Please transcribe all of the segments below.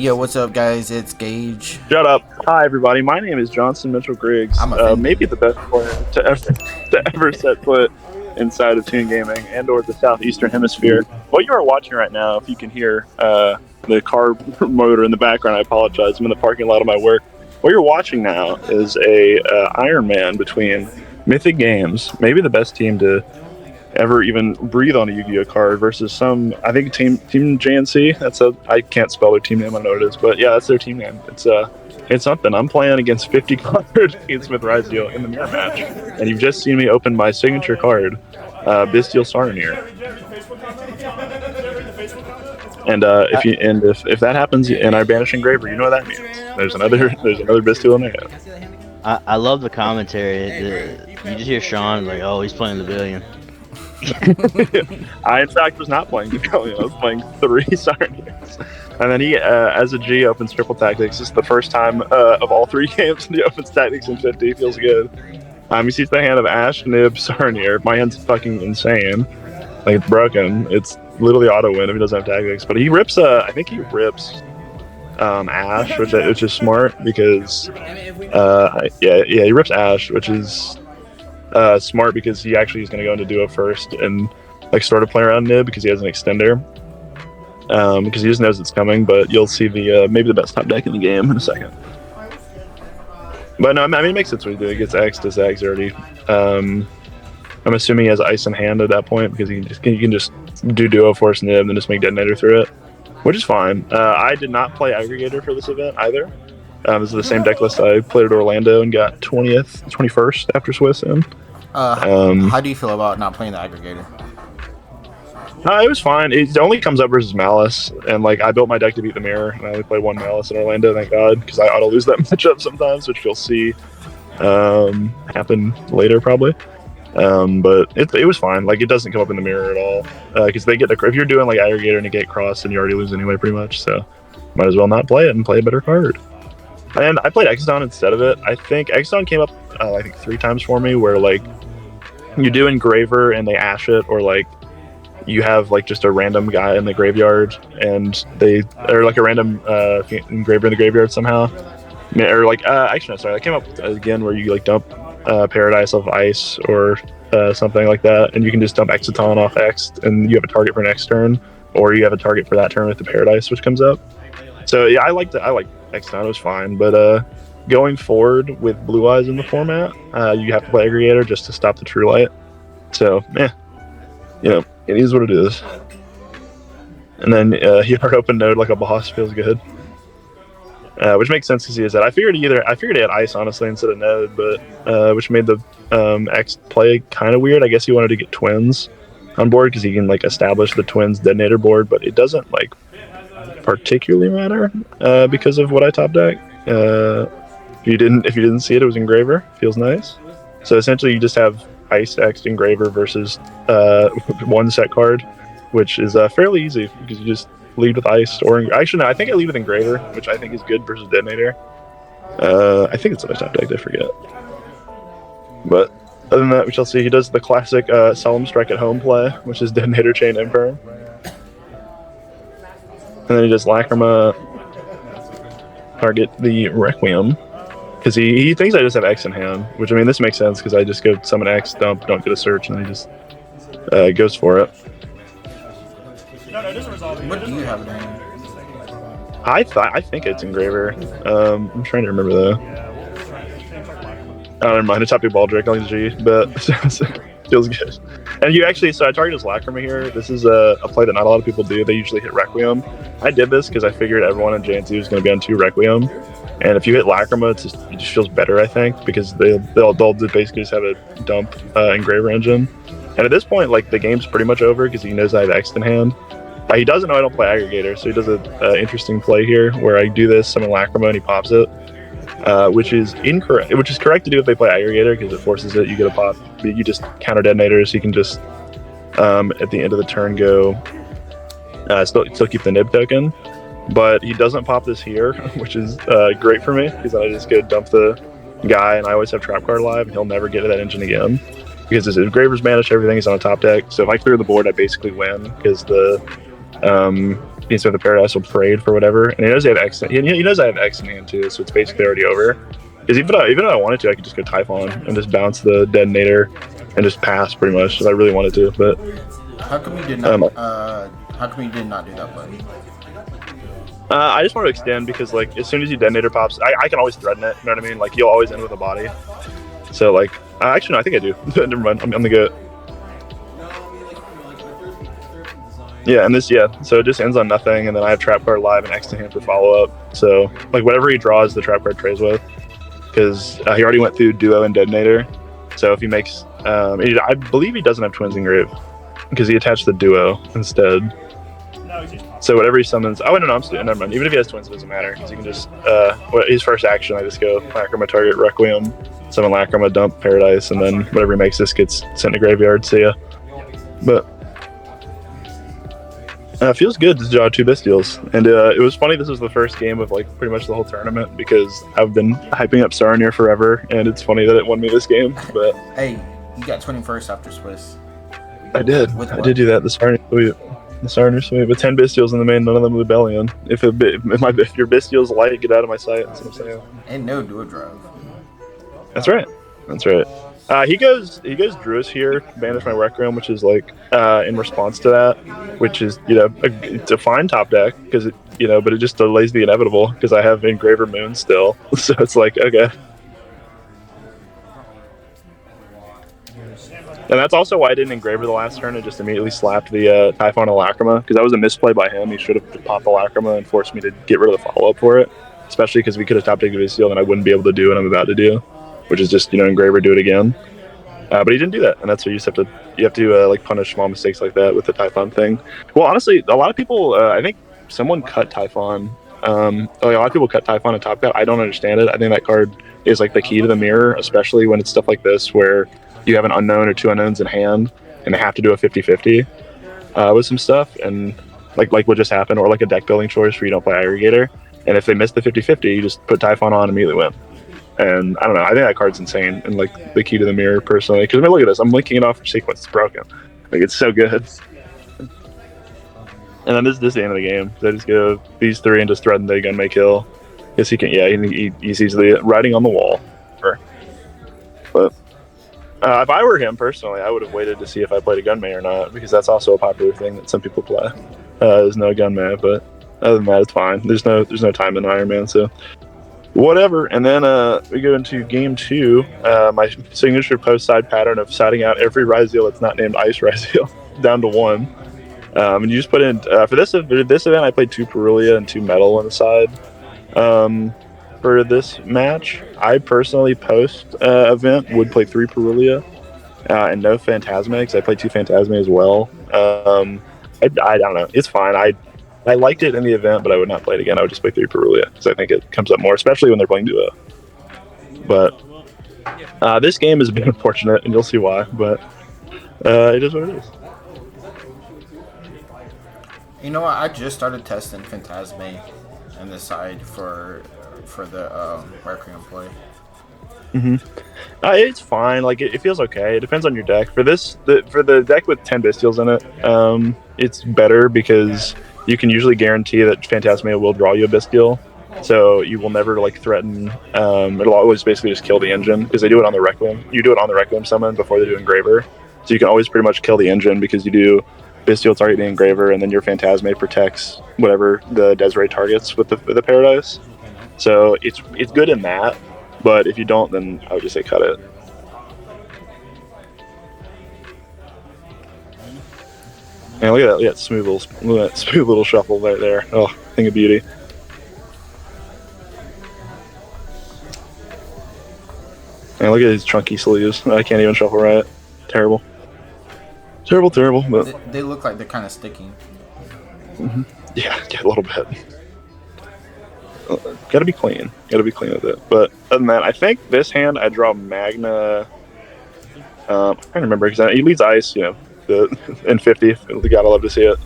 Yo, what's up, guys? It's Gage. Shut up. Hi, everybody. My name is Johnson Mitchell Griggs. I'm offended. Maybe the best player to ever set foot inside of ToonGaming and/or the southeastern hemisphere. What you are watching right now, if you can hear the car motor in the background, I apologize. I'm in the parking lot of my work. What you're watching now is a Iron Man between Mythic Games, maybe the best team to ever even breathe on a Yu-Gi-Oh card, versus some, I think, team JNC. I can't spell their team name. I don't know what it is, but yeah, that's their team name. It's something. I'm playing against 50 card Fiendsmith Ryzeal in the mirror match, and you've just seen me open my signature card, Bestial Sarnier. And if that happens and I banish Engraver, you know what that means. There's another Bestial in there. I love the commentary. You just hear Sean like, "Oh, he's playing the billion." I, in fact, was not playing Yugioh. I was playing 3 Sarniers. And then he, as a G, opens Triple Tactics. This is the first time of all 3 games he opens Tactics in 50. Feels good. He sees the hand of Ash, Nib, Sarnier. My hand's fucking insane. Like, it's broken. It's literally auto-win if he doesn't have Tactics. But he rips, I think he rips Ash, which is smart because, he rips Ash, which is smart because he actually is going to go into duo first and like start to play around Nib because he has an extender, because he just knows it's coming. But you'll see the maybe the best top deck in the game in a second. But no, I mean, it makes sense what he did. He gets X to Zags already. I'm assuming he has Ice in hand at that point because he can just do duo force Nib and then just make Detonator through it, which is fine. I did not play Aggregator for this event either. This is the same deck list I played at Orlando and got 21st after Swiss in. How do you feel about not playing the Aggregator? It was fine. It only comes up versus Malice, and like I built my deck to beat the Mirror, and I only played 1 Malice in Orlando, thank God, because I auto lose that matchup sometimes, which you'll see happen later probably. But it was fine. Like, it doesn't come up in the Mirror at all, because they get if you're doing like Aggregator and Negate Cross, then you already lose anyway, pretty much. So might as well not play it and play a better card. And I played Exodon instead of it. I think Exodon came up, I think 3 times for me, where like you do Engraver and they ash it, or like you have like just a random guy in the graveyard and they or like a random Engraver in the graveyard somehow, or like actually no, sorry, that came up again where you like dump Paradise off Ice or something like that, and you can just dump Exodon off X, and you have a target for next turn, or you have a target for that turn with the Paradise which comes up. So yeah, I like Exodon, was fine, but going forward with Blue Eyes in the format, you have to play Aggregator just to stop the True Light. So it is what it is. And then he hard open Node like a boss, feels good, which makes sense because he has that. I figured he had Ice honestly instead of Node, but which made the X play kind of weird. I guess he wanted to get Twins on board because he can like establish the Twins Detonator board, but it doesn't like particularly matter because of what I top deck. If you didn't see it, it was Engraver. Feels nice. So essentially, you just have Ice X Engraver versus 1 set card, which is fairly easy because you just lead with Ice, or actually no, I think I lead with Engraver, which I think is good versus Detonator. I think it's on my top deck. I forget. But other than that, we shall see. He does the classic Solemn Strike at home play, which is Detonator Chain Imperium. And then he does Lacrima, target the Requiem, because he thinks I just have X in hand, which, I mean, this makes sense because I just go summon X, dump, don't get a search, and he just goes for it. What do you have in hand? I think it's Engraver. I'm trying to remember though. Oh, never mind. It's Happy Baldric on G, but feels good. And you actually, so I targeted his Lacrima here. This is a play that not a lot of people do. They usually hit Requiem. I did this because I figured everyone in JNC was going to be on 2 Requiem. And if you hit Lacrima, it just feels better, I think, because they'll basically just have a dump Engraver engine. And at this point, like, the game's pretty much over because he knows I have X in hand. He doesn't know I don't play Aggregator, so he does an interesting play here where I do this, summon Lacrima, and he pops it. Which is incorrect. Which is correct to do if they play Aggregator because it forces it. You get a pop. You just counter Detonator, so you can just at the end of the turn go still keep the Nib token. But he doesn't pop this here, which is great for me because then I just go dump the guy, and I always have Trap Card live, and he'll never get to that engine again because his Engraver's banished. Everything is on a top deck. So if I clear the board, I basically win because the Fiendsmith of Paradise will Parade for whatever, and he knows I have X. He knows I have X in hand too, so it's basically already over. Because even if I wanted to, I could just go Typhon and just bounce the Detonator and just pass pretty much if I really wanted to. But how come you did not? How come you did not do that play? I just want to extend because like as soon as you Detonator pops, I can always threaten it. You know what I mean? Like you'll always end with a body. So like, actually no, I think I do. Never mind. I'm the goat. Yeah, and this so it just ends on nothing, and then I have Trap Card live and X to hand for follow up. So like whatever he draws, the Trap Card trades with, because he already went through Duo and Detonator. So if he makes, I believe he doesn't have Twins Engrave because he attached the Duo instead. So whatever he summons, oh no, I'm still never mind. Even if he has Twins, it doesn't matter because he can just his first action, I just go Lacrima target Requiem, summon Lacrima, dump Paradise, and then whatever he makes this gets sent to graveyard. So yeah, but. Feels good to draw 2 Bystials, and it was funny. This was the first game of like pretty much the whole tournament because I've been hyping up Sarnir forever, and it's funny that it won me this game. But hey, you got 21st after Swiss. I did. I did do that. The Sarnir sweep with 10 Bystials in the main, none of them with Bellion. If your Bystial's light, get out of my sight. That's what I'm saying. And no dual drive. That's right. That's right. He goes Druis here, banish my Requiem, which is like in response to that, which is it's a fine top deck because but it just delays the inevitable because I have Engraver Moon still, so it's like okay. And that's also why I didn't Engraver the last turn and just immediately slapped the Typhon Lacrima because that was a misplay by him. He should have popped the Lacrima and forced me to get rid of the follow up for it, especially because we could have top decked Vystial and I wouldn't be able to do what I'm about to do. Which is just Engraver, do it again. But he didn't do that, and that's what you have to like punish small mistakes like that with the Typhon thing. Well, honestly, a lot of people, I think someone cut Typhon. A lot of people cut Typhon and Top Cut. I don't understand it. I think that card is like the key to the mirror, especially when it's stuff like this where you have an unknown or 2 unknowns in hand, and they have to do a 50-50 with some stuff, and like what just happened, or like a deck building choice where you don't play Aggregator, and if they miss the 50-50, you just put Typhon on and immediately win. And I don't know. I think that card's insane and like the key to the mirror personally. Because I mean, look at this. I'm linking it off for sequence. It's broken. Like it's so good. And then this is the end of the game. So I just go these 3 and just threaten the gun may kill. Yes, he can. Yeah, he's easily riding on the wall. But if I were him personally, I would have waited to see if I played a gun may or not because that's also a popular thing that some people play. There's no gun may, but other than that, it's fine. There's no time in Iron Man, so. Whatever, and then we go into game 2. My signature post side pattern of siding out every Ryzeal that's not named Ice Ryzeal down to 1. And you just put in for this event. I played 2 Perulia and 2 Metal on the side. For this match, I personally post event would play 3 Perulia and no Phantasme because I played 2 Phantasme as well. I don't know. It's fine. I liked it in the event, but I would not play it again. I would just play 3 Perulia because I think it comes up more, especially when they're playing Duo. But this game has been unfortunate, and you'll see why. But it is what it is. You know what? I just started testing Phantasme on the side for the Requiem play. It's fine. Like it feels okay. It depends on your deck. For the deck with 10 Bystials in it, it's better because you can usually guarantee that Phantasma will draw you a Bystial, so you will never like threaten. It'll always basically just kill the engine because they do it on the Requiem. You do it on the Requiem summon before they do Engraver, so you can always pretty much kill the engine because you do Bystial target the Engraver, and then your Phantasma protects whatever the Desiree targets with the Paradise. So it's good in that, but if you don't, then I would just say cut it. And look at that, smooth little shuffle right there. Oh, thing of beauty. And look at these chunky sleeves. I can't even shuffle right. Terrible. Terrible. But they look like they're kind of sticking. Yeah, a little bit. Gotta be clean with it. But other than that, I think this hand I draw Magna. I can't remember because he leads Ice, in 50. The gotta love to see it.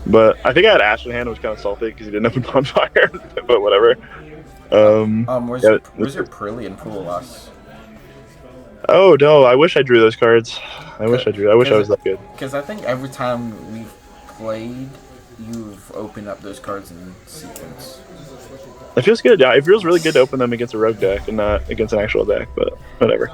But I think I had Ash in hand. It was kind of salty because he didn't have a bonfire. But whatever. Where's your Perillian pool loss? Oh no! I wish I drew those cards. I wish I was that good. Because I think every time we've played, you've opened up those cards in sequence. It feels good. Yeah, it feels really good to open them against a rogue deck and not against an actual deck. But whatever.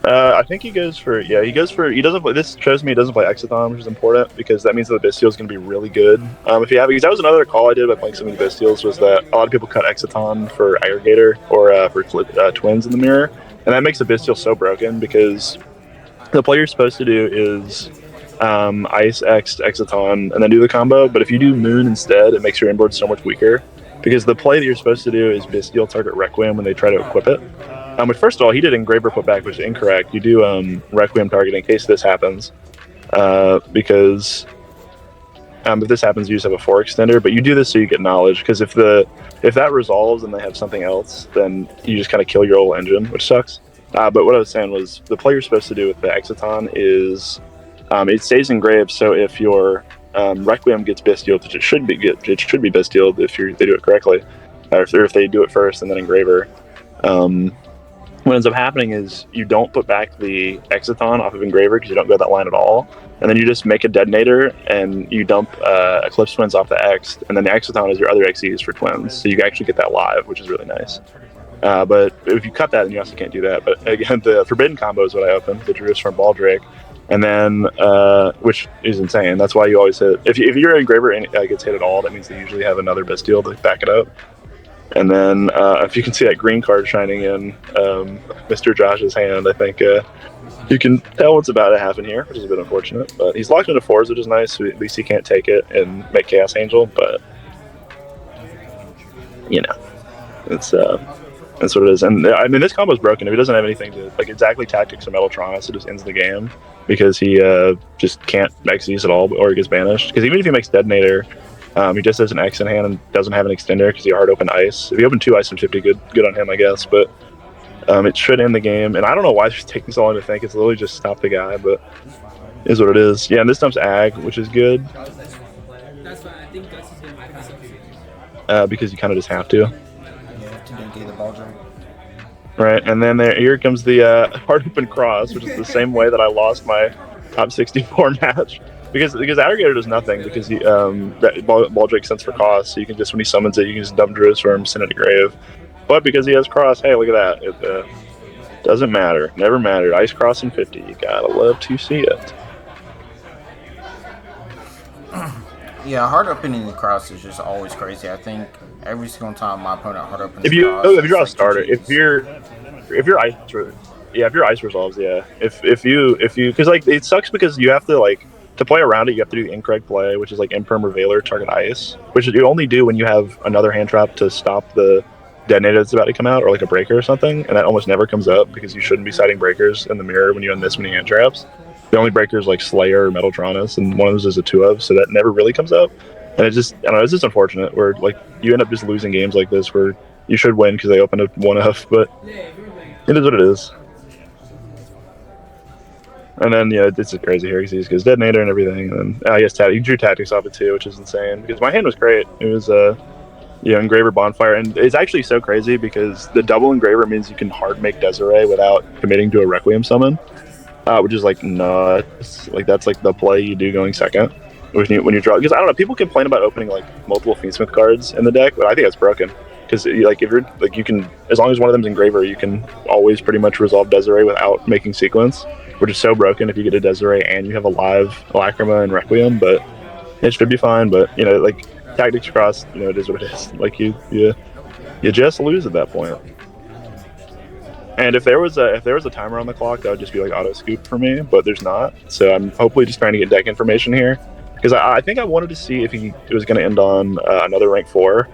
I think he goes for he doesn't play. This shows me he doesn't play Exathon, which is important because that means that the Bestial is going to be really good. If you have, because that was another call I did by playing some of the Bestials, was that a lot of people cut Exathon for Aggregator or for Twins in the mirror, and that makes the Bestial so broken because the play you're supposed to do is Ice X Exathon and then do the combo. But if you do Moon instead, it makes your inboard so much weaker because the play that you're supposed to do is Bestial target Requiem when they try to equip it. But first of all, he did Engraver put back, which is incorrect. You do Requiem target in case this happens, because if this happens, you just have a 4 extender. But you do this so you get knowledge, because if that resolves and they have something else, then you just kind of kill your whole engine, which sucks. But what I was saying was the play you're supposed to do with the Exathon is it stays engraved. So if your Requiem gets Bestial, which it should be Bestial if they do it correctly, or if they do it first and then Engraver. What ends up happening is you don't put back the Exathon off of Engraver because you don't go that line at all, and then you just make a Detonator and you dump Eclipse Twins off the X, and then the Exathon is your other XEs for Twins, so you actually get that live, which is really nice. But if you cut that, then you also can't do that. But again, the Forbidden combo is what I opened, the Jerusalem Baldrake, and then which is insane. That's why you always hit. If your Engraver gets hit at all, that means they usually have another Bestial to back it up. And then if you can see that green card shining in Mr. Josh's hand, I think you can tell what's about to happen here, which is a bit unfortunate. But he's locked into 4s, which is nice, so at least he can't take it and make Chaos Angel. But, that's what it is. And, I mean, this combo's broken. If he doesn't have anything to, like, exactly Tactics or Metaltronus, it just ends the game because he just can't Xyz at all, or he gets banished. Because even if he makes Detonator, he just has an X in hand and doesn't have an extender because he hard opened Ice. If he opened 2 Ice and 50, good on him, I guess. But it should end the game. And I don't know why it's taking so long to think. It's literally just stop the guy, but it is what it is. Yeah, and this dumps Ag, which is good. Because you kind of just have to. You have to negate the Baldrake. Right, and then here comes the hard open Cross, which is the same way that I lost my top 64 match. Because Aggregator does nothing, because Baldrake sends for cost, so you can just, when he summons it, you can just dump Jerusalem, send it to grave. But because he has Cross, hey, look at that. It doesn't matter. Never mattered. Ice Cross in 50. You gotta love to see it. Yeah, hard opening the Cross is just always crazy. I think every single time my opponent hard opens if you draw a starter, like if your ice resolves, yeah. If you because like it sucks because you have to like to play around it, you have to do the incorrect play, which is like Imperm or Veiler target Ice, which you only do when you have another hand trap to stop the Detonator that's about to come out, or like a breaker or something, and that almost never comes up because you shouldn't be sighting breakers in the mirror when you have this many hand traps. The only breaker is like Slayer or Metaltronus, and one of those is a 2 of, so that never really comes up. And it's just unfortunate where like you end up just losing games like this where you should win because they opened a 1 of, but it is what it is. And then, it's just crazy here because he just goes Detonator and everything. And then, yes, he drew Tactics off it too, which is insane. Because my hand was great. It was, Engraver Bonfire. And it's actually so crazy because the double Engraver means you can hard make Desiree without committing to a Requiem summon. Which is, like, nuts. Like, that's, like, the play you do going second. When you draw. Because, I don't know, people complain about opening, like, multiple Fiendsmith cards in the deck, but I think that's broken. Because, like, if you're, like, you can, as long as one of them's Engraver, you can always pretty much resolve Desiree without making sequence. Which is so broken if you get a Desiree and you have a live Lacrima and Requiem, but it should be fine. But like Tactics Cross, it is what it is. Like you just lose at that point. And if there was a timer on the clock, that would just be like auto scoop for me, but there's not. So I'm hopefully just trying to get deck information here because I think I wanted to see if it was going to end on another rank 4.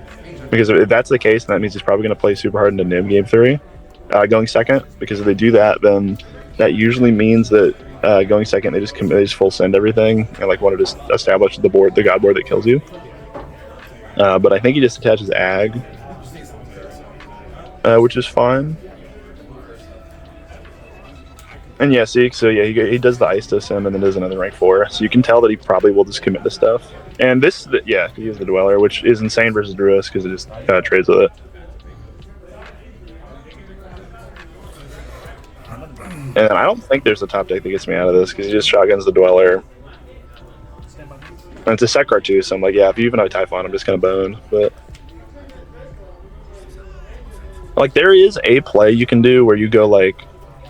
Because if that's the case, then that means he's probably going to play super hard into Nim game 3, going second. Because if they do that, then that usually means that going second, they just full send everything and like wanted to establish the god board that kills you. But I think he just attaches Ag, which is fine. And yeah, see, so yeah, he does the Ice to him and then does another rank 4. So you can tell that he probably will just commit the stuff. And he is the Dweller, which is insane versus Druis because it just trades with it. And I don't think there's a top deck that gets me out of this because he just shotguns the Dweller. And it's a set card too, so I'm like, yeah, if you even have Typhon, I'm just gonna bone. But like, there is a play you can do where you go like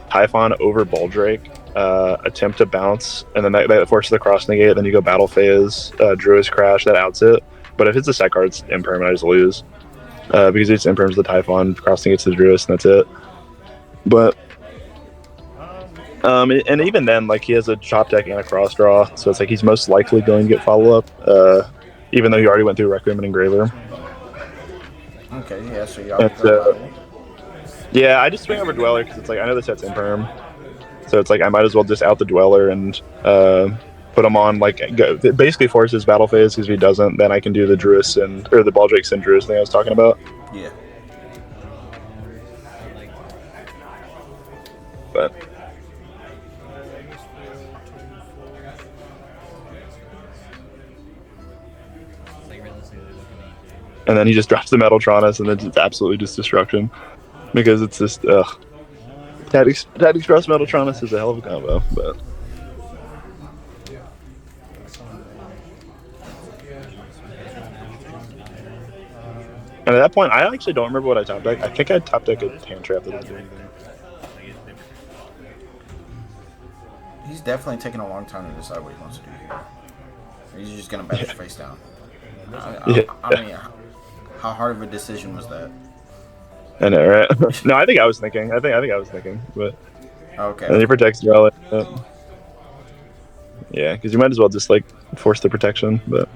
Typhon over Baldrake, attempt to bounce, and then that forces the cross negate. Then you go Battle Phase, Druid's Crash, that outs it. But if it's a set card, it's Imperm, I just lose because it's Imperm's the Typhon, cross negates the Druid's, and that's it. But and even then, like, he has a chop deck and a cross draw, so it's like he's most likely going to get follow up, even though he already went through Requiem and Engraver. Okay, yeah, so you already go yeah, I just swing over Dweller because it's like I know the set's Imperm, so it's like I might as well just out the Dweller and put him on like it basically forces Battle Phase because if he doesn't, then I can do the Druis or the Baldrake and Druis thing I was talking about. Yeah. But. And then he just drops the Metaltronus, and then it's absolutely just destruction. Because it's just, Tactics Cross Metaltronus is a hell of a combo, but... And at that point, I actually don't remember what I top deck. I think I top deck a Hand Trap that didn't do anything. He's definitely taking a long time to decide what he wants to do here. He's just gonna bet his face down. I mean, how hard of a decision was that? I know, right? No, I think I was thinking. I think I was thinking, but okay. And then he protects Relic. Yeah, because you might as well just like force the protection, but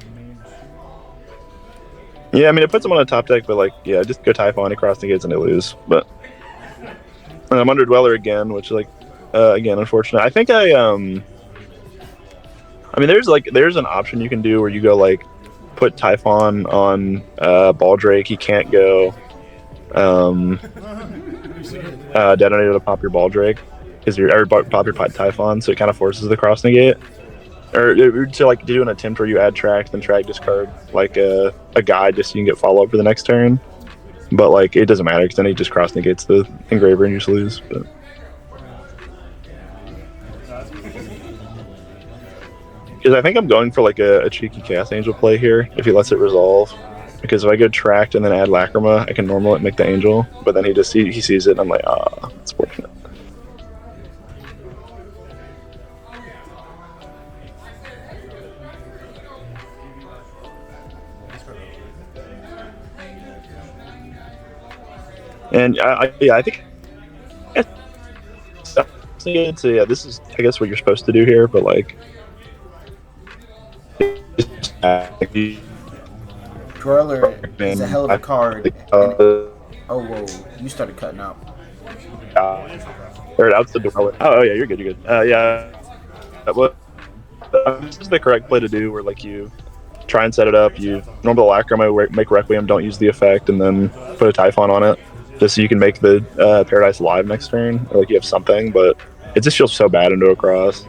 yeah, I mean it puts him on a top deck, but like yeah, just go Typhon, he cross negates and they lose. But and I'm under Dweller again, which like again unfortunate. I think I mean there's an option you can do where you go like put Typhon on Baldrake. He can't go Detonator to pop your Baldrake because or pop your Typhon, so it kind of forces the cross negate. Or to like do an attempt where you add track, then track discard like a guide just so you can get follow up for the next turn. But like it doesn't matter because then he just cross negates the Engraver and you just lose. But. Because I think I'm going for like a cheeky Chaos Angel play here if he lets it resolve. Because if I go tracked and then add Lacrima, I can normal it, make the Angel. But then he sees it and I'm like, ah, that's fortunate. And I think so yeah, this is I guess what you're supposed to do here, but like Dweller is a hell of a card. Oh whoa, you started cutting out. Or out the Dweller. Oh yeah, you're good. Yeah, well, this is the correct play to do. Where like you try and set it up. You normal Lacrima, make Requiem, don't use the effect, and then put a Typhon on it. Just so you can make the Paradise live next turn, or like you have something, but it just feels so bad into a cross.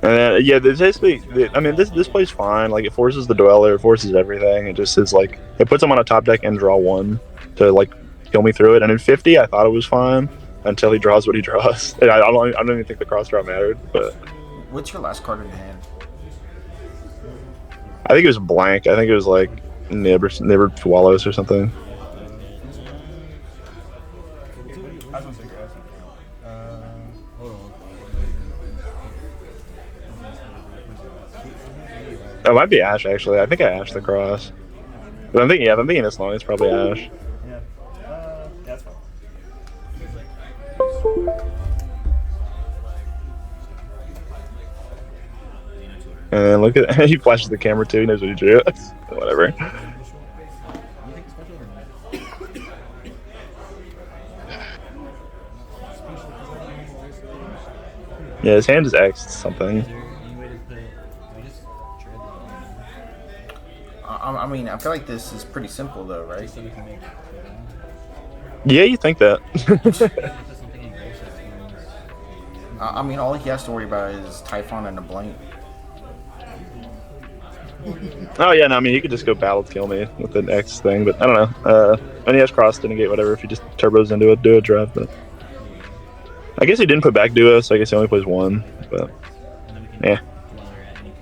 And yeah, basically, I mean, this plays fine. Like, it forces the Dweller, it forces everything. It just is like it puts him on a top deck and draw one to like kill me through it. And in 50, I thought it was fine until he draws what he draws. And I don't even think the cross draw mattered. But what's your last card in your hand? I think it was blank. I think it was like Nib Wallows or something. Oh, it might be Ash actually. I think I Ash the cross. But I'm thinking this long. It's probably Ash. Yeah. That's fine. And then look at he flashes the camera too. He knows what he drew. Whatever. Yeah, his hand is X something. I mean, I feel like this is pretty simple though, right? Yeah, you think that. I mean, all he has to worry about is Typhon and a blank. Oh yeah, no, I mean, he could just go battle kill me with the X thing, but I don't know. And he has cross to negate whatever if he just turbos into a duo drive, but I guess he didn't put back duo, so I guess he only plays one, but yeah.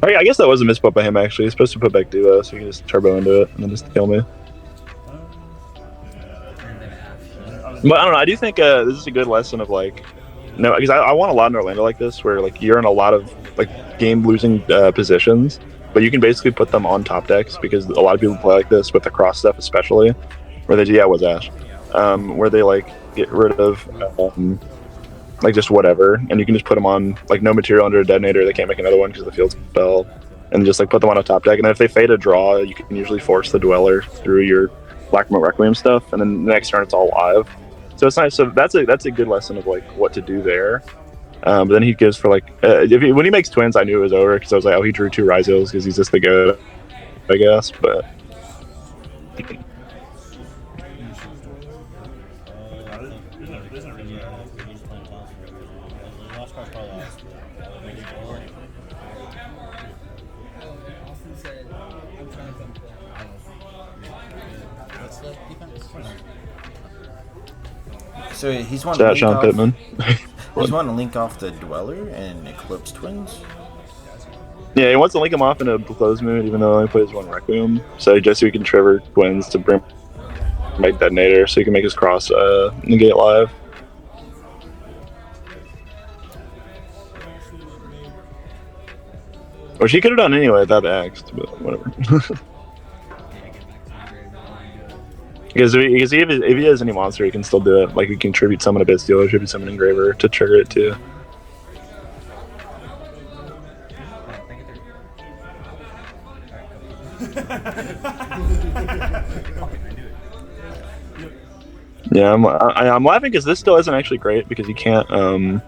I guess that was a misspot by him actually. He's supposed to put back duo, so he can just turbo into it and then just kill me. But I don't know, I do think this is a good lesson of like, no, because I want a lot in Orlando like this, where like you're in a lot of like game losing positions, but you can basically put them on top decks because a lot of people play like this with the cross stuff, especially where they was Ash, where they like get rid of like just whatever, and you can just put them on like no material under a detonator. They can't make another one because of the field spell, and just like put them on a top deck. And then if they fade a draw, you can usually force the Dweller through your Black Moat Requiem stuff, and then the next turn it's all live. So it's nice. So that's a good lesson of like what to do there. But then he gives for like when he makes twins, I knew it was over because I was like, oh, he drew 2 Ryzeals because he's just the goat, I guess. But So he's wanting to link Sean off. Pittman. He's wanting to link off the Dweller and Eclipse twins. Yeah, he wants to link him off in a close mood, even though he only plays 1 Requiem. So just so he can trigger twins to bring back detonator, so he can make his cross negate live. Which he could have done anyway without the Axe, but whatever. Because if he has any monster, he can still do it. Like, he can tribute summon a Bestial or tribute summon Engraver to trigger it too. Yeah, I'm laughing because this still isn't actually great because he can't.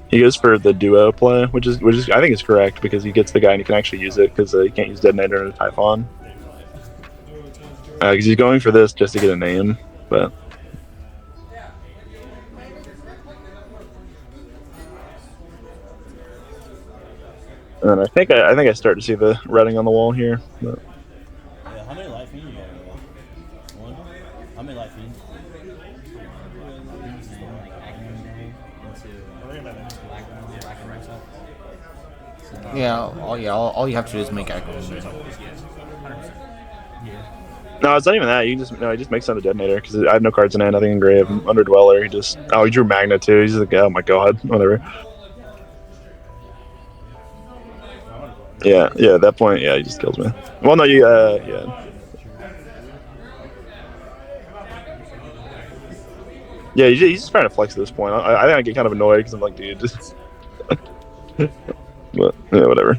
He goes for the duo play, which is I think is correct because he gets the guy and he can actually use it because he can't use Detonator and a Typhon. Because he's going for this just to get a name, but and I think I start to see the writing on the wall here. But. Yeah, how many life fiends you got? 1? How many life fiends? Yeah, all you have to do is make Echo. No, it's not even that. He just makes on a detonator because I have no cards in hand, nothing in grave. I'm under Dweller. He drew Magna too. He's like, oh my god, whatever. Yeah. At that point, yeah, he just kills me. Well, no, yeah. Yeah, he's just trying to flex at this point. I think I get kind of annoyed because I'm like, dude, just. But yeah, whatever.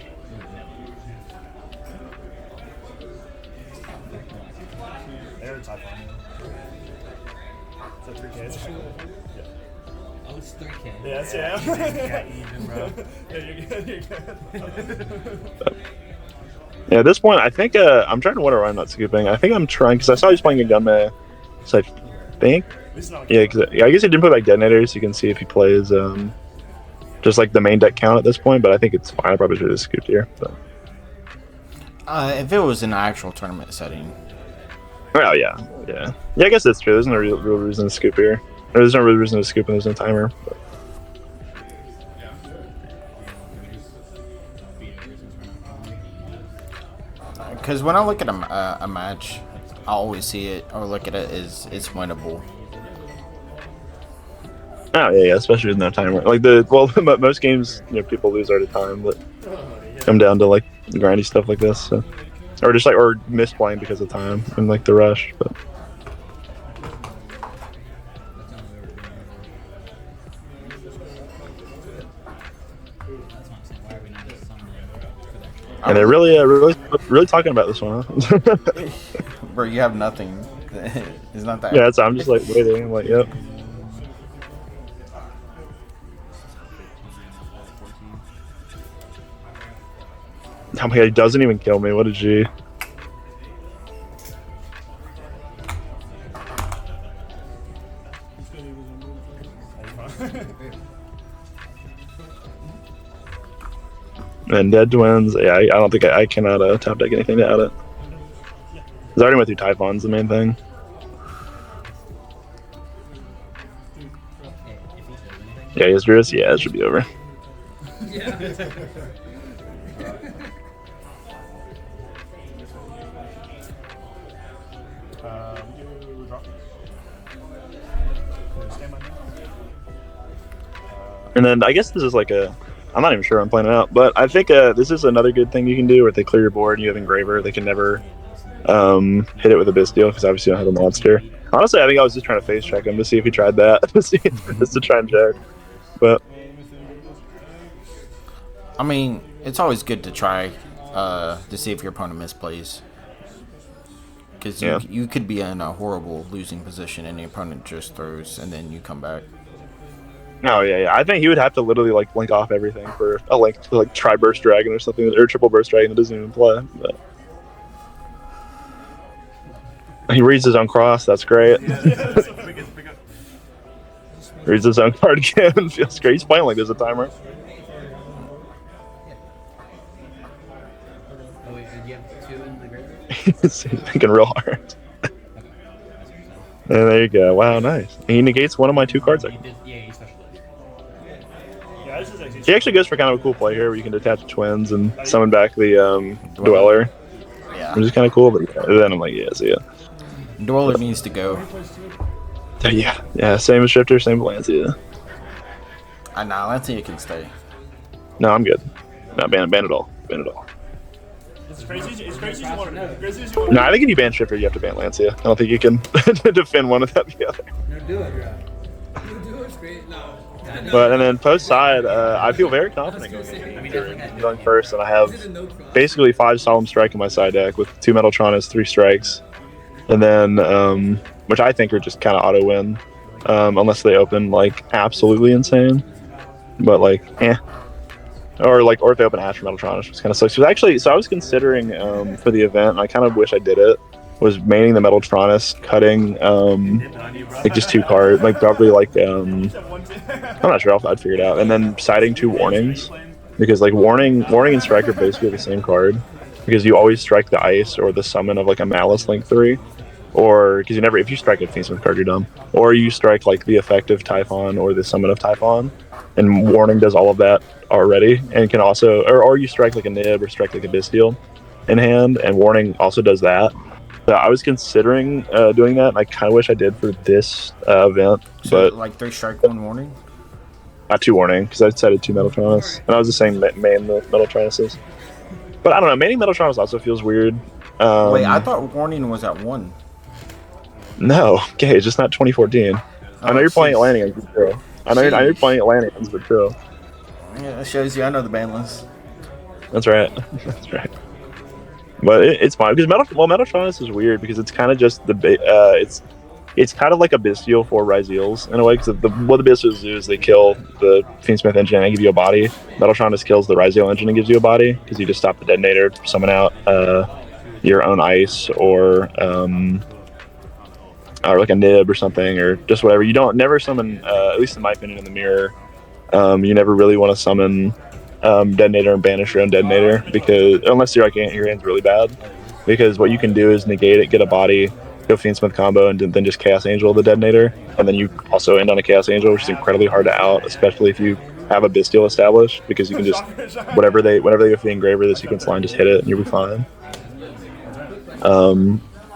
Oh, it's 3K. Yes, yeah. Even, bro. Yeah, you're good. Yeah, at this point, I think I'm trying to wonder why I'm not scooping. I think I'm trying because I saw he's playing a Gunmay, so I think yeah, I guess he didn't put back detonators. So you can see if he plays just like the main deck count at this point. But I think it's fine. I probably should have scooped here. But. If it was an actual tournament setting. Oh yeah. I guess that's true. There's no real reason to scoop here. There's no real reason to scoop and there's no timer. But. Because when I look at a match, I always see it or look at it as it's winnable. Oh yeah, especially with no timer. Like most games, people lose all the time, but come down to like grindy stuff like this, so. Or just like misplaying because of time and like the rush, but. And they're really talking about this one, huh? Bro, you have nothing. It's not that. Yeah, I'm just like waiting. I'm like, yep. Oh my god, he doesn't even kill me. What a G. And Dead Twins, yeah, I don't think I cannot top deck anything to add it. I already went through Typhon's the main thing. Yeah, his Druid, yeah, it should be over. And then I guess this is like I'm not even sure I'm playing it out, but I think this is another good thing you can do where if they clear your board and you have Engraver, they can never hit it with a Bisteel because obviously you don't have a monster. Honestly, I think I was just trying to face check him to see if he tried that, just to try and check. But I mean, it's always good to try to see if your opponent misplays. Because you could be in a horrible losing position and the opponent just throws and then you come back. oh yeah, I think he would have to literally like blink off everything for a link to like try Burst Dragon or something, or Triple Burst Dragon that doesn't even play. But he reads his own cross. That's great. Reads his own card again. Feels great. He's playing like there's a timer. He's thinking real hard. And there you go. Wow, nice. He negates one of my 2 cards. He actually goes for kind of a cool play here where you can detach twins and summon back the Dweller. Yeah. Which is kind of cool, but then I'm like, yeah, see ya. Dweller needs to go. Yeah, same as Shifter, same as Lancia. Nah, Lancia can stay. No, I'm good. No, ban it all. Ban it all. It's crazy. It's crazy. You want to. No, I think if you ban Shifter, you have to ban Lancia. I don't think you can defend one without the other. No, do it, bro. You do it straight. No. But and then post side, I feel very confident going first, and I have basically 5 Solemn Strike in my side deck with 2 Metaltronas, 3 strikes, and then which I think are just kind of auto win, unless they open like absolutely insane. But like, or if they open Ash for Metaltronas, which kind of sucks. So I was considering for the event, and I kind of wish I did it. Was maining the Metaltronas, cutting like just 2 cards, like probably like I'm not sure, I'd figure it out, and then siding 2 warnings, because like warning and strike are basically the same card, because you always strike the ice or the summon of like a Malice Link 3, or because if you strike a Fiendsmith card, you're dumb, or you strike like the effect of Typhon or the summon of Typhon, and warning does all of that already, and can also, or you strike like a Nib or strike like a Bisteel in hand, and warning also does that. So I was considering doing that, and I kind of wish I did for this event. So but like 3 strike, 1 warning? 2 warning, because I decided 2 Metaltronas. And I was just saying main the Metaltronas. But I don't know, maining Metaltronas also feels weird. Wait, I thought warning was at 1. No, okay, it's just not 2014. I know you're playing Atlanteans, but true. I know you're playing Atlanteans, but true. Yeah, that shows you I know the ban list. That's right. That's right. But it's fine because Metaltronas is weird because it's kind of just it's kind of like a Bisteel for Ryzeals in a way, because what the Bisteels do is they kill the Fiendsmith engine and give you a body. Metaltronas kills the Ryzeal engine and gives you a body because you just stop the detonator, summon out your own ice or like a Nib or something, or just whatever. You don't never summon, at least in my opinion, in the mirror. You never really want to summon detonator and banish your own detonator, because unless your hand's really bad, because what you can do is negate it, get a body, go Fiendsmith combo, and then just Chaos Angel the detonator, and then you also end on a Chaos Angel, which is incredibly hard to out, especially if you have a Bisteel established, because you can just whenever they go for the Engraver, the sequence line, just hit it and you'll be fine.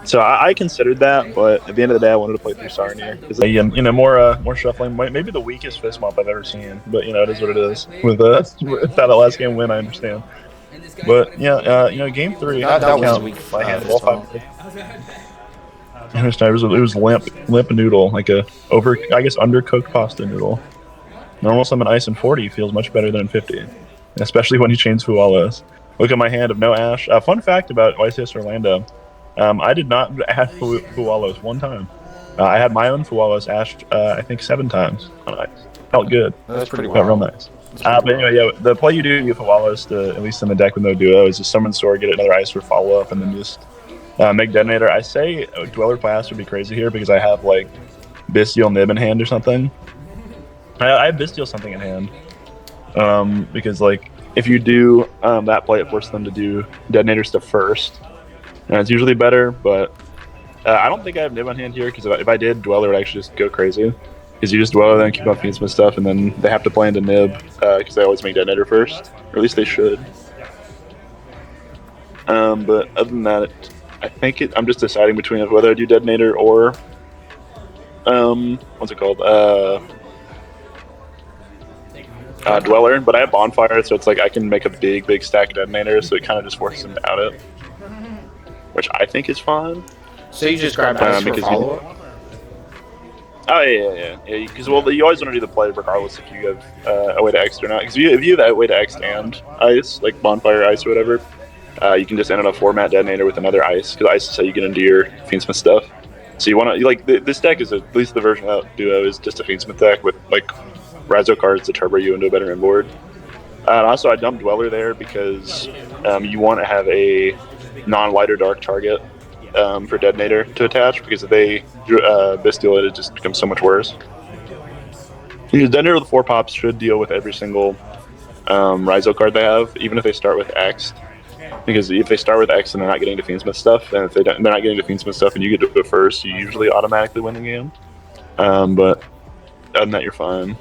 So I considered that, but at the end of the day, I wanted to play through Sarnier because more shuffling. Maybe the weakest fist mop I've ever seen, but it is what it is. With that last game win, I understand. But game 3. That was weak. My hand. It was limp noodle, like a undercooked pasta noodle. Normal summon ice in 40 feels much better than in 50, especially when you change Fualos. Look at my hand of no Ash. Fun fact about YCS Orlando. I did not add Fualos 1 time. I had my own Fualos ashed, I think 7 times on ice. Felt good. That's pretty Felt real nice. But anyway, the play you do with Fualos, at least in the deck with no duo, is just summon Sword, get another ice for follow up, and then just make detonator. I say Dweller Blast would be crazy here because I have like Bisteel Nib in hand or something. I have Bestial something in hand. Because like if you do that play, it forces them to do detonator stuff first, and it's usually better. But I don't think I have Nib on hand here because if I did, Dweller would actually just go crazy. Because you just Dweller, then keep on Fiendsmith stuff, and then they have to play into Nib because they always make detonator first, or at least they should. But other than that, I think I'm just deciding between whether I do detonator or what's it called? Dweller, but I have Bonfire, so it's like I can make a big stack of detonators, so it kind of just forces him to out it, which I think is fine. So you just grab ice for follow-up? Oh yeah. Because well, you always want to do the play regardless if you have a way to X or not. Because if you have that way to X and ice, like Bonfire Ice or whatever, you can just end on a format detonator with another ice. Because ice is how you get into your Fiendsmith stuff. So you want to like this deck is at least the version of that duo is just a Fiendsmith deck with like Ryzeal cards to turbo you into a better inboard. And also, I dumped Dweller there because you want to have a non-light or dark target for detonator to attach, because if they Bestial it just becomes so much worse. Because detonator with 4 pops should deal with every single Ryzeal card they have, even if they start with X. Because if they start with X and they're not getting to Fiendsmith stuff, and if they're not getting to Fiendsmith stuff and you get to it first, you usually automatically win the game. But other than that, you're fine.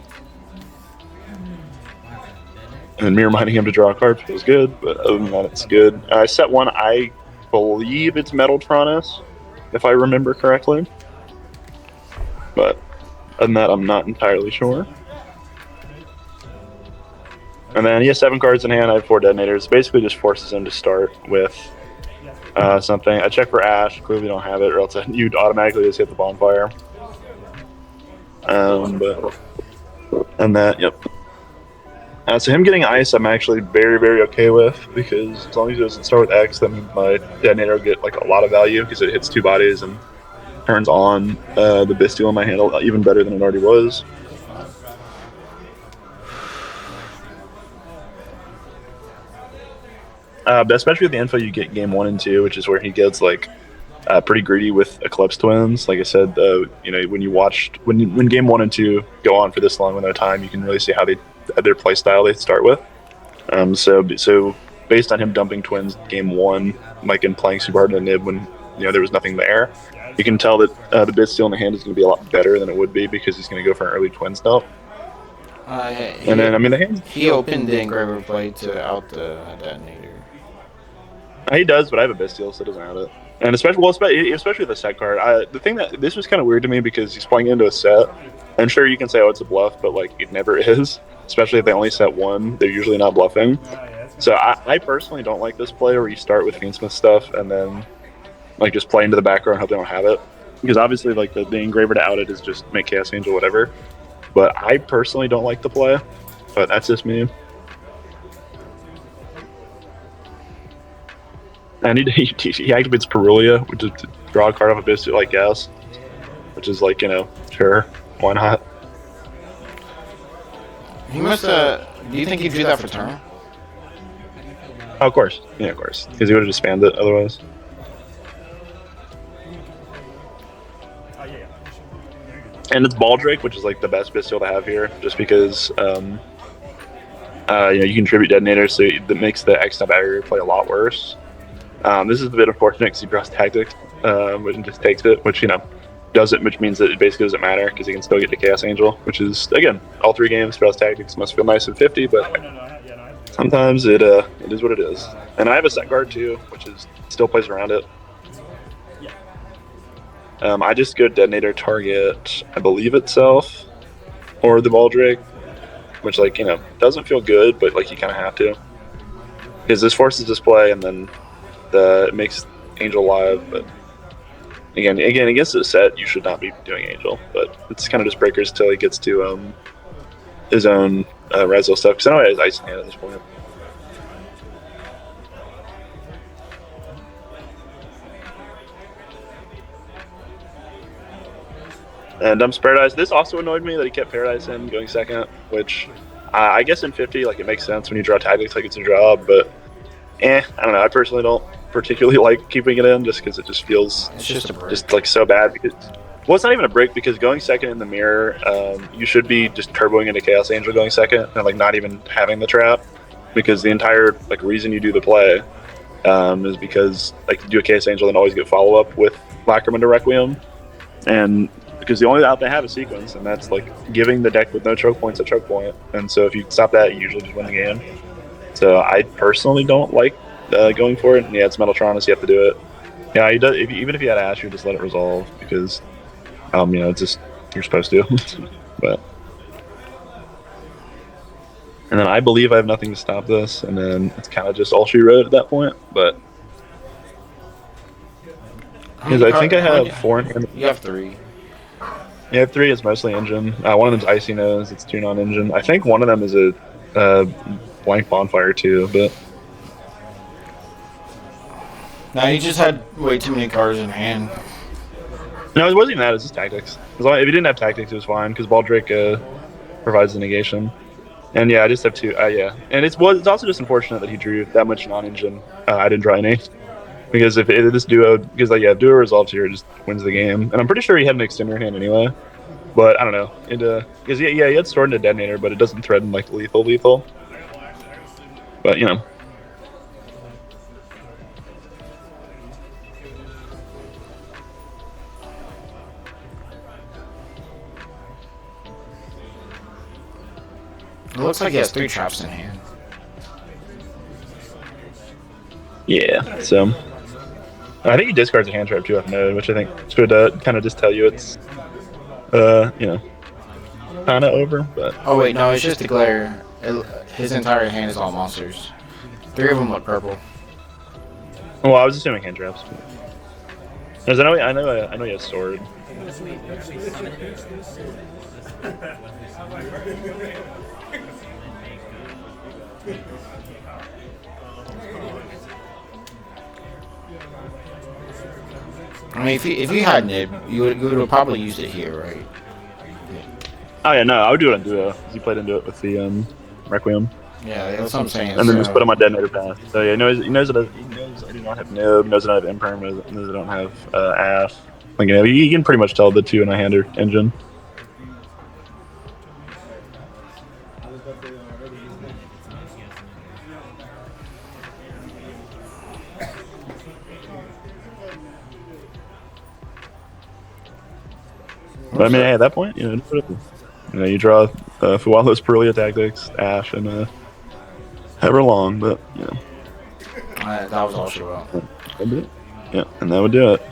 And mirror minding him to draw a card feels good, but other than that, it's good. Set 1, I believe it's Metal Tronus, if I remember correctly. But other than that, I'm not entirely sure. And then he has 7 cards in hand. I have 4 detonators. Basically, just forces him to start with something. I check for Ash. Clearly, don't have it, or else you'd automatically just hit the Bonfire. And that, yep. So him getting ice, I'm actually very okay with, because as long as he doesn't start with X, then my detonator will get like a lot of value because it hits 2 bodies and turns on the Bestial in my hand even better than it already was. But especially with the info you get game 1 and 2, which is where he gets like pretty greedy with Eclipse Twins. Like I said, when game 1 and 2 go on for this long with no time, you can really see how their play style they start with. So based on him dumping twins game 1, like in playing super hard in the nib when there was nothing there, you can tell that the Bestial in the hand is going to be a lot better than it would be because he's going to go for an early twins dump. And then the hand he opened the engraver plate to out the detonator. He does, but I have a Bestial, so it doesn't have it. And especially with the set card, the thing that this was kind of weird to me because he's playing into a set, and sure you can say it's a bluff, but like it never is. Especially if they only set 1, they're usually not bluffing. So I personally don't like this play where you start with Fiendsmith stuff and then like just play into the background and hope they don't have it. Because obviously like the engraver to out it is just make Chaos Angel whatever. But I personally don't like the play. But that's just me. And he activates Perulia, which is to draw a card off a Bestial, I guess. Which is like, sure, why not? He must have. Do you think he'd do that for turn? Oh, of course. Yeah, of course. Because he would have just spammed it otherwise. And it's Baldrake, which is like the best Bestial to have here, just because you can tribute Detonator, so that makes the X-Stump aggregate play a lot worse. This is a bit unfortunate because he draws Tactics, which just takes it, which which means that it basically doesn't matter because he can still get to Chaos Angel, which is, again, all 3 games, draws Tactics, must feel nice at 50, but sometimes it is what it is. And I have a set guard too, which still plays around it. I just go Detonator target, I believe itself, or the Baldrake, which doesn't feel good, but like you kind of have to. Because this forces display and then it makes Angel live, but Again, against the set, you should not be doing Angel, but it's kind of just breakers till he gets to his own Ryzeal stuff, because I know he has Ice in hand at this point. And dumps Paradise. This also annoyed me that he kept Paradise in going second, which I guess in 50, like, it makes sense when you draw Tactics like it's a job, but I don't know. I personally don't particularly like keeping it in just because it just feels just like so bad. Because Well, it's not even a break because going second in the mirror, you should be just turboing into Chaos Angel going second and like not even having the trap, because the entire like reason you do the play is because like you do a Chaos Angel and always get follow up with Lacrima to Requiem, and because the only out they have is sequence, and that's like giving the deck with no choke points a choke point, and so if you stop that, you usually just win the game. So I personally don't like going for it. And yeah, it's Metaltronus, you have to do it. Yeah, he does. Even if you had Ash, you just let it resolve because, you know, it's just you're supposed to. But and then I believe I have nothing to stop this, and then it's kind of just all she wrote at that point. But because I think I have 4 in hand. You have 3. Yeah, 3 is mostly engine. One of them's Icy Nose. It's 2 non-engine. I think one of them is a blank bonfire too, but. No, you just had way too many cards in hand. No, it wasn't even that. It was just tactics. As long, if you didn't have tactics, it was fine because Baldric provides the negation. And yeah, I just have 2. Yeah, and it's also just unfortunate that he drew that much non-engine. I didn't draw any because if this duo, because like yeah, duo resolves here, it just wins the game. And I'm pretty sure he had an extender in hand anyway. But I don't know. Because yeah, he had Sword and a Detonator, but it doesn't threaten like lethal. But you know. It looks like he has 3 traps in hand. Yeah, so I think he discards a hand trap too off node, which I think should kind of just tell you it's, you know, kind of over. But oh wait, no, it's just the glare. His entire hand is all monsters. 3 of them look purple. Well, I was assuming hand traps. Because I know he has sword. I mean, if you had Nib, you would have probably used it here, right? Oh yeah, no, I would do it on duo. He played into it with the Requiem. Yeah, that's what I'm saying. And then just put him on Detonator path. So yeah, he knows that I do not have Nib, knows that I have Imperium, knows I don't have Ash. Like, you know, you can pretty much tell the 2 in a hander engine. But I mean, hey, at that point, you know, you draw Fualo's Perulia Tactics, Ash, and Everlong, but you know. That was all she wrote. Yeah, and that would do it.